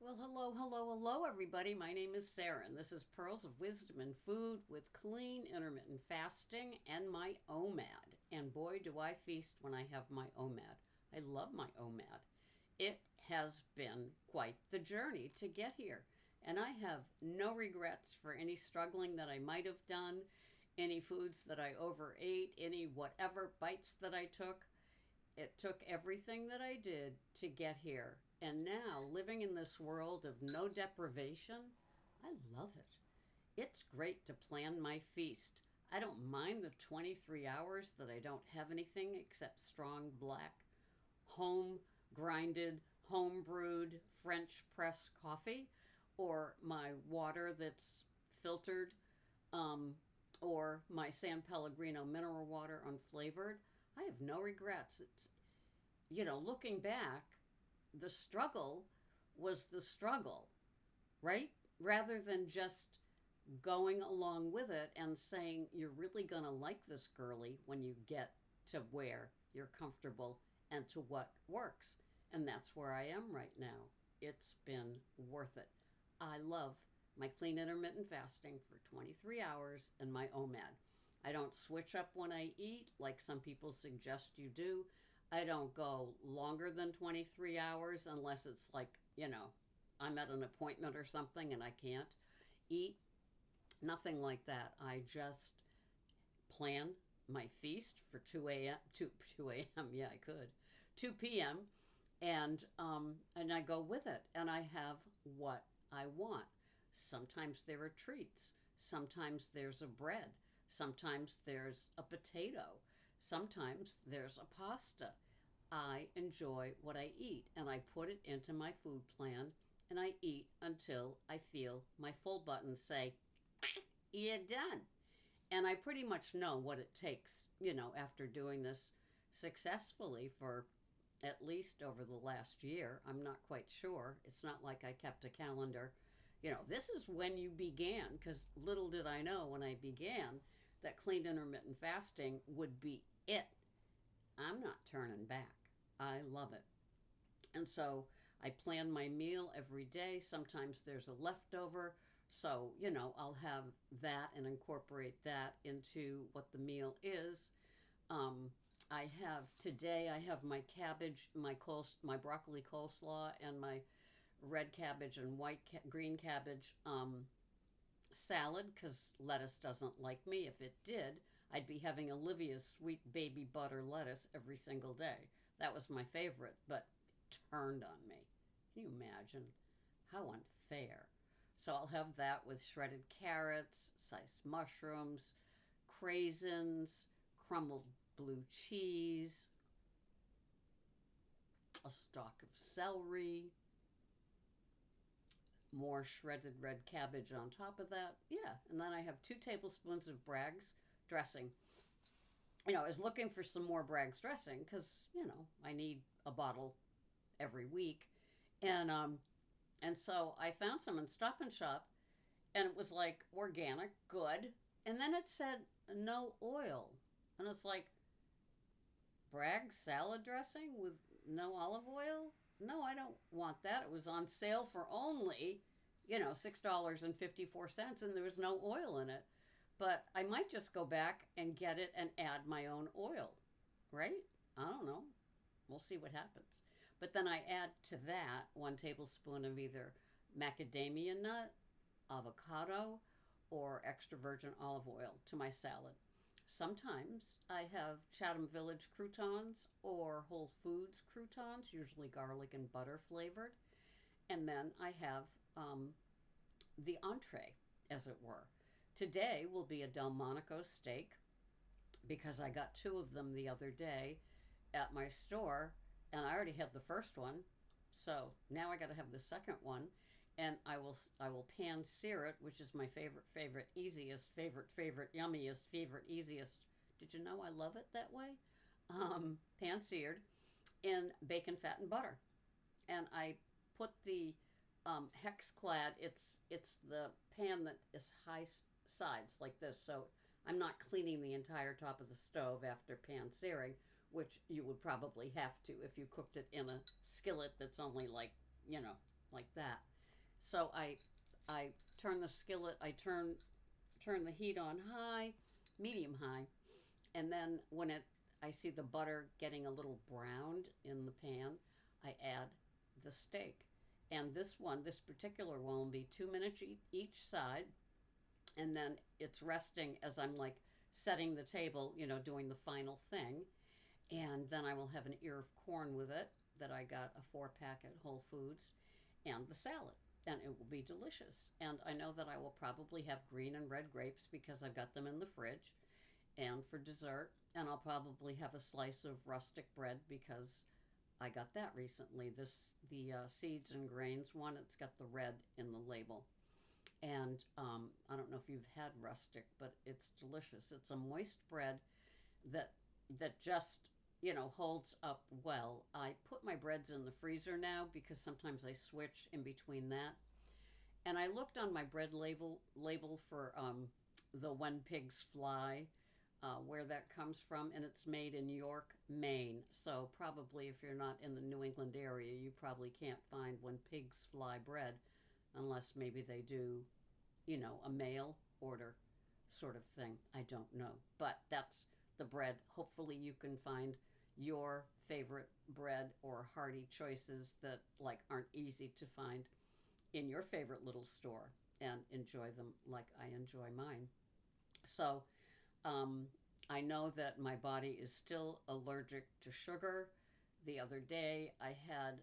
Well, hello, hello, hello, everybody. My name is Sarah, and this is Pearls of Wisdom and Food with clean intermittent fasting and my OMAD. And boy, do I feast when I have my OMAD. I love my OMAD. It has been quite the journey to get here, and I have no regrets for any struggling that I might have done, any foods that I overate, any whatever bites that I took. It took everything that I did to get here. And now, living in this world of no deprivation, I love it. It's great to plan my feast. I don't mind the 23 hours that I don't have anything except strong black, home grinded, home brewed French press coffee, or my water that's filtered, um, or my San Pellegrino mineral water unflavored. I have no regrets. Looking back, the struggle was the struggle, right? Rather than just going along with it and saying, you're really going to like this girly when you get to where you're comfortable and to what works. And that's where I am right now. It's been worth it. I love my clean intermittent fasting for 23 hours and my OMAD. I don't switch up when I eat like some people suggest you do. I don't go longer than 23 hours unless it's like, I'm at an appointment or something and I can't eat. Nothing like that. I just plan my feast for 2 a.m. 2 a.m. Yeah, I could. 2 p.m. And I go with it and I have what I want. Sometimes there are treats. Sometimes there's a bread. Sometimes there's a potato. Sometimes there's a pasta. I enjoy what I eat and I put it into my food plan and I eat until I feel my full buttons say, you're done. And I pretty much know what it takes, after doing this successfully for at least over the last year. I'm not quite sure. It's not like I kept a calendar. This is when you began, because little did I know when I began that clean intermittent fasting would be it. I'm not turning back. I love it. And so I plan my meal every day. Sometimes there's a leftover. So, I'll have that and incorporate that into what the meal is. Um, I have my cabbage, my broccoli coleslaw, and my red cabbage and green cabbage salad because lettuce doesn't like me. If it did, I'd be having Olivia's sweet baby butter lettuce every single day. That was my favorite, but it turned on me. Can you imagine? How unfair. So I'll have that with shredded carrots, sliced mushrooms, craisins, crumbled blue cheese, a stalk of celery, more shredded red cabbage on top of that. Yeah, and then I have 2 tablespoons of Bragg's dressing. I was looking for some more Bragg's dressing because, I need a bottle every week. And so I found some in Stop and Shop and it was like organic, good. And then it said no oil. And it's like, Bragg's salad dressing with no olive oil? No, I don't want that. It was on sale for only, $6.54 and there was no oil in it. But I might just go back and get it and add my own oil, right? I don't know. We'll see what happens. But then I add to that 1 tablespoon of either macadamia nut, avocado, or extra virgin olive oil to my salad. Sometimes I have Chatham Village croutons or Whole Foods croutons, usually garlic and butter flavored. And then I have the entree, as it were. Today will be a Delmonico steak because I got 2 of them the other day at my store and I already had the first one. So now I got to have the second one and I will pan sear it, which is my favorite easiest favorite yummiest favorite easiest. Did you know I love it that way? Pan seared in bacon fat and butter, and I put the hex clad. It's the pan that is high sides like this, so I'm not cleaning the entire top of the stove after pan searing, which you would probably have to if you cooked it in a skillet that's only like like that. So I turn the skillet, turn the heat on high, medium high, and then when it I see the butter getting a little browned in the pan, I add the steak. And this particular one will be 2 minutes each side, and then it's resting as I'm like setting the table, doing the final thing. And then I will have an ear of corn with it that I got a 4 pack at Whole Foods, and the salad. And it will be delicious. And I know that I will probably have green and red grapes because I've got them in the fridge. And for dessert, and I'll probably have a slice of rustic bread because I got that recently. The seeds and grains one. It's got the red in the label, and I don't know if you've had rustic, but it's delicious. It's a moist bread that just holds up well. I put my breads in the freezer now because sometimes I switch in between that. And I looked on my bread label for the When Pigs Fly, where that comes from, and it's made in York, Maine. So probably if you're not in the New England area, you probably can't find When Pigs Fly bread unless maybe they do, a mail order sort of thing. I don't know. But that's the bread. Hopefully you can find your favorite bread or hearty choices that like aren't easy to find in your favorite little store and enjoy them like I enjoy mine. So, um, I know that my body is still allergic to sugar. The other day I had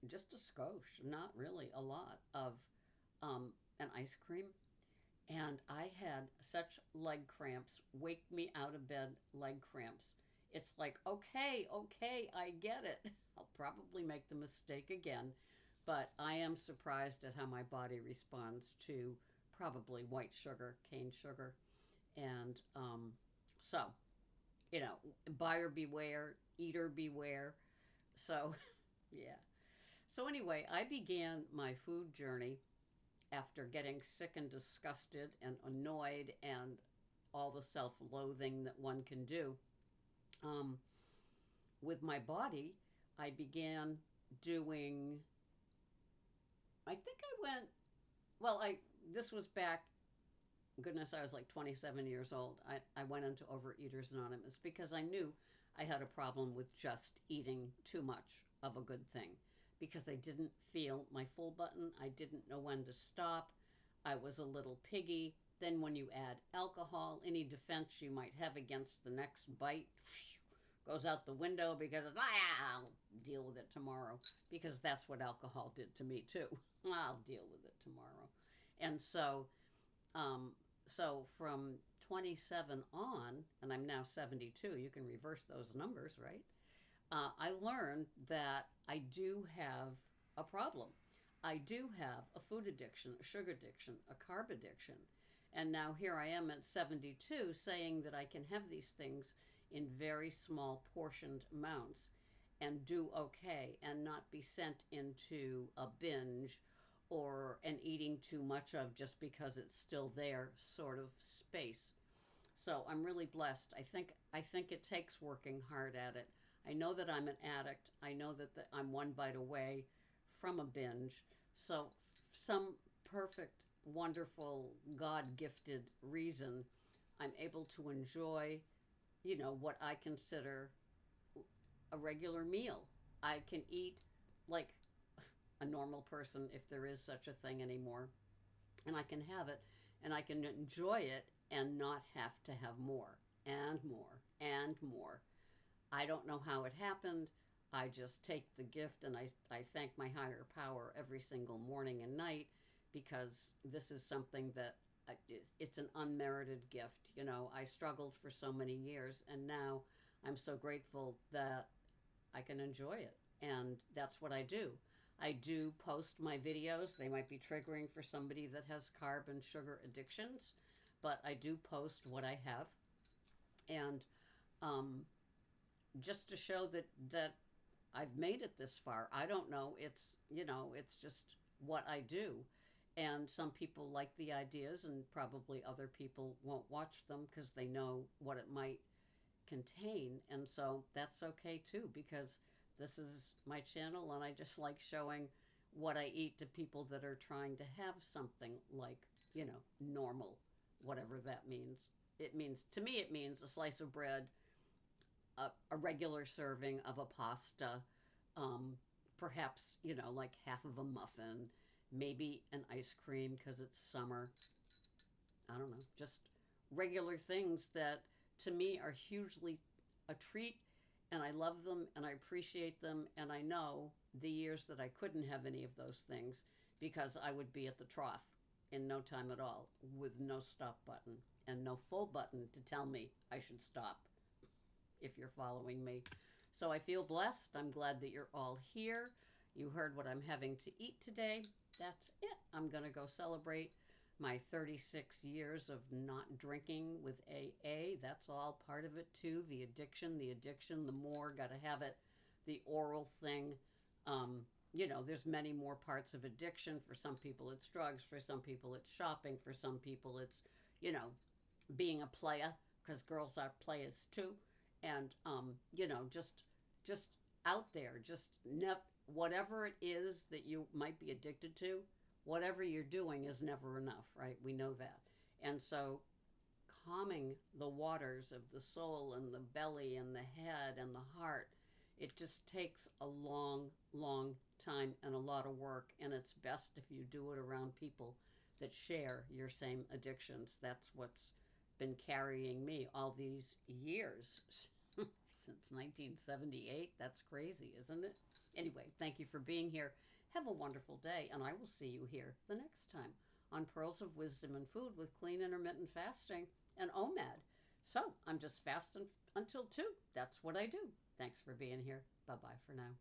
just a skosh, not really a lot, of an ice cream. And I had such leg cramps, wake me out of bed leg cramps. It's like, okay, okay, I get it. I'll probably make the mistake again, but I am surprised at how my body responds to probably white sugar, cane sugar. And so, buyer beware, eater beware. So, yeah. So, anyway, I began my food journey after getting sick and disgusted and annoyed and all the self loathing that one can do. Um, with my body, I began doing, I think I went, well, this was back, goodness, I was like 27 years old. I went into Overeaters Anonymous because I knew I had a problem with just eating too much of a good thing because I didn't feel my full button. I didn't know when to stop. I was a little piggy. Then, when you add alcohol, any defense you might have against the next bite goes out the window because I'll deal with it tomorrow. Because that's what alcohol did to me, too. I'll deal with it tomorrow. And um, so from 27 on, and I'm now 72, you can reverse those numbers, right? I learned that I do have a problem. I do have a food addiction, a sugar addiction, a carb addiction. And now here I am at 72 saying that I can have these things in very small portioned amounts and do okay and not be sent into a binge or an eating too much of just because it's still there sort of space. So I'm really blessed. I think it takes working hard at it. I know that I'm an addict. I know that I'm one bite away from a binge. So some perfect, wonderful, God-gifted reason I'm able to enjoy, what I consider a regular meal. I can eat like a normal person if there is such a thing anymore, and I can have it and I can enjoy it and not have to have more and more and more. I don't know how it happened. I just take the gift and I thank my higher power every single morning and night because this is something that it's an unmerited gift. I struggled for so many years and now I'm so grateful that I can enjoy it. And that's what I do. I do post my videos. They might be triggering for somebody that has carb and sugar addictions, but I do post what I have. And um, just to show that I've made it this far. I don't know. It's just what I do. And some people like the ideas, and probably other people won't watch them because they know what it might contain. And so that's okay too, because this is my channel and I just like showing what I eat to people that are trying to have something like, normal, whatever that means. It means, to me, it means a slice of bread, a regular serving of a pasta, um, perhaps, like half of a muffin, maybe an ice cream because it's summer. I don't know, just regular things that to me are hugely a treat, and I love them and I appreciate them, and I know the years that I couldn't have any of those things because I would be at the trough in no time at all with no stop button and no full button to tell me I should stop, if you're following me. So I feel blessed. I'm glad that you're all here. You heard what I'm having to eat today. That's it. I'm going to go celebrate my 36 years of not drinking with AA. That's all part of it too. The addiction, the more, got to have it. The oral thing. There's many more parts of addiction. For some people, it's drugs. For some people, it's shopping. For some people, it's, you know, being a player, because girls are players too. And, just out there, whatever it is that you might be addicted to, whatever you're doing is never enough, right? We know that. And so calming the waters of the soul and the belly and the head and the heart, it just takes a long, long time and a lot of work. And it's best if you do it around people that share your same addictions. That's what's been carrying me all these years. Since 1978. That's crazy, isn't it? Anyway, thank you for being here. Have a wonderful day, and I will see you here the next time on Pearls of Wisdom and Food with Clean Intermittent Fasting and OMAD. So I'm just fasting until 2. That's what I do. Thanks for being here. Bye bye for now.